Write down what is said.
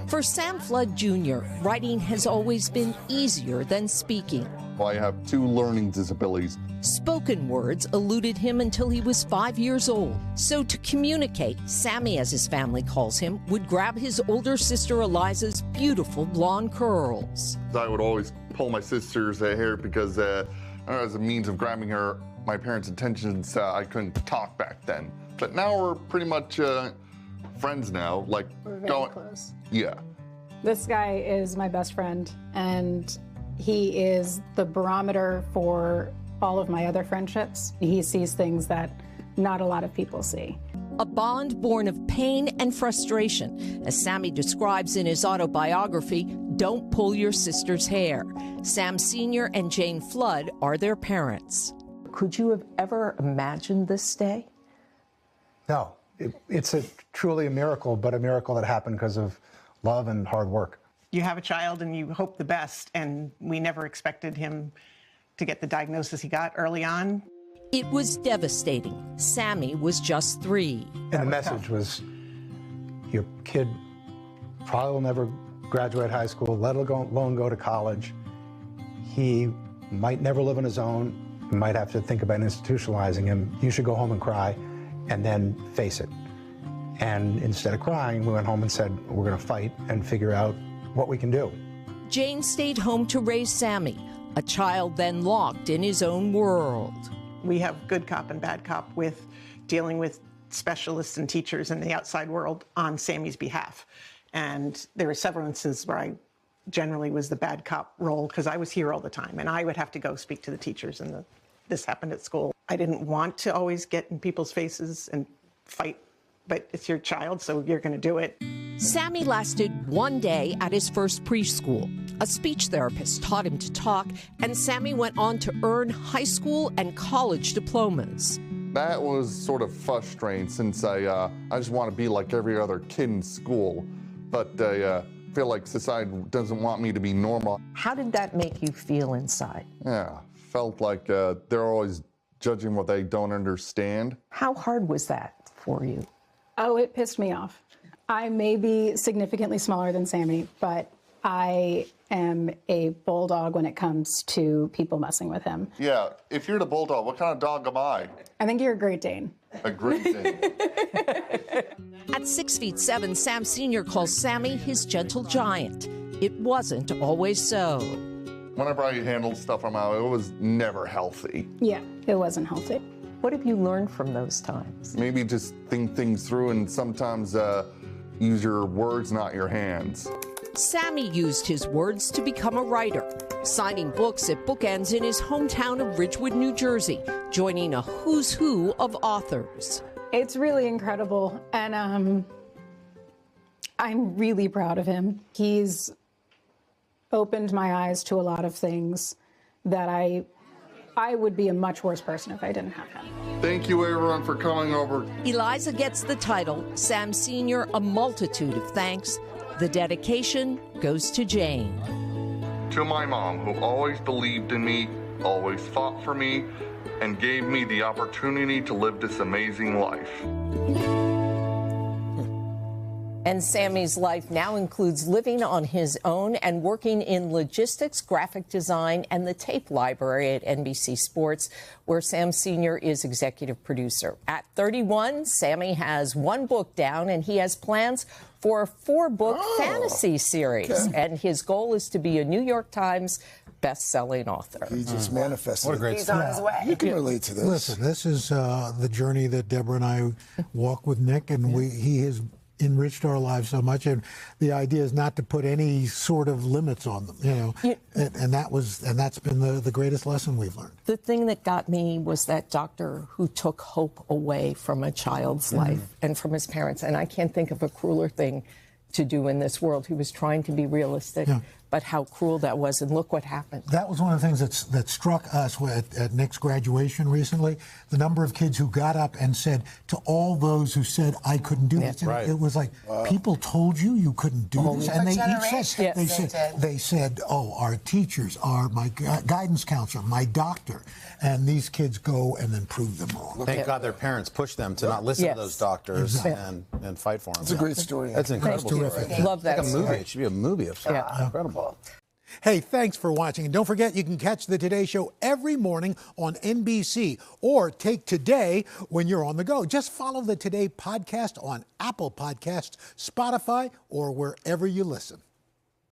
For Sam Flood Jr., writing has always been easier than speaking. I have 2 learning disabilities. Spoken words eluded him until he was 5 years old. So to communicate, Sammy, as his family calls him, would grab his older sister Eliza's beautiful blonde curls. I would always pull my sister's hair because as a means of grabbing my parents' attention, I couldn't talk back then. But now we're pretty much friends now. Like, we're very close. Yeah. This guy is my best friend, and he is the barometer for all of my other friendships. He sees things that not a lot of people see. A bond born of pain and frustration. As Sammy describes in his autobiography, Don't Pull Your Sister's Hair. Sam Sr. and Jane Flood are their parents. Could you have ever imagined this day? No. It's truly a miracle, but a miracle that happened because of love and hard work. You have a child and you hope the best, and we never expected him to get the diagnosis he got early on. It was devastating. Sammy was just 3. And the message was, your kid probably will never graduate high school, let alone go to college. He might never live on his own. You might have to think about institutionalizing him. You should go home and cry and then face it. And instead of crying, we went home and said, we're going to fight and figure out what we can do. Jane stayed home to raise Sammy, a child then locked in his own world. We have good cop and bad cop with dealing with specialists and teachers in the outside world on Sammy's behalf. And there were several instances where I generally was the bad cop role because I was here all the time and I would have to go speak to the teachers, and this happened at school. I didn't want to always get in people's faces and fight, but it's your child, so you're going to do it. Sammy lasted 1 day at his first preschool. A speech therapist taught him to talk, and Sammy went on to earn high school and college diplomas. That was sort of frustrating since I just want to be like every other kid in school, but I feel like society doesn't want me to be normal. How did that make you feel inside? Yeah, felt like they're always judging what they don't understand. How hard was that for you? Oh, it pissed me off. I may be significantly smaller than Sammy, but I am a bulldog when it comes to people messing with him. Yeah, if you're the bulldog, what kind of dog am I? I think you're a Great Dane. A Great Dane. At 6'7", Sam Sr. calls Sammy his gentle giant. It wasn't always so. Whenever I handled stuff on my own, it was never healthy. Yeah, it wasn't healthy. What have you learned from those times? Maybe just think things through and sometimes use your words, not your hands. Sammy used his words to become a writer, signing books at bookends in his hometown of Ridgewood, New Jersey, joining a who's who of authors. It's really incredible, and I'm really proud of him. He's opened my eyes to a lot of things that I would be a much worse person if I didn't have him. Thank you, everyone, for coming over. Eliza gets the title, Sam Sr., a multitude of thanks. The dedication goes to Jane. To my mom, who always believed in me, always fought for me, and gave me the opportunity to live this amazing life. And Sammy's life now includes living on his own and working in logistics, graphic design, and the tape library at NBC Sports, where Sam Sr. is executive producer. At 31, Sammy has 1 book down, and he has plans for a 4-book fantasy series. Okay. And his goal is to be a New York Times best-selling author. He just manifested. What a great story. He's on his way. You can relate to this. Listen, this is the journey that Deborah and I walk with Nick, and he has enriched our lives so much, and the idea is not to put any sort of limits on them, you know. And that's been the greatest lesson we've learned. The thing that got me was that doctor who took hope away from a child's life and from his parents, and I can't think of a crueler thing to do in this world. He was trying to be realistic, but how cruel that was, and look what happened. That was one of the things that struck us at Nick's graduation recently. The number of kids who got up and said to all those who said, I couldn't do this. Right. It was like, people told you couldn't do this. And they each said, Yes, they said, oh, our teachers, my guidance counselor, my doctor. And these kids go and then prove them wrong. Thank God their parents pushed them to not listen to those doctors and fight for them. It's a great story. That's an incredible story. Love that Like a movie. story. It should be a movie of something. Incredible. Hey, thanks for watching. And don't forget, you can catch the Today Show every morning on NBC or take Today when you're on the go. Just follow the Today podcast on Apple Podcasts, Spotify, or wherever you listen.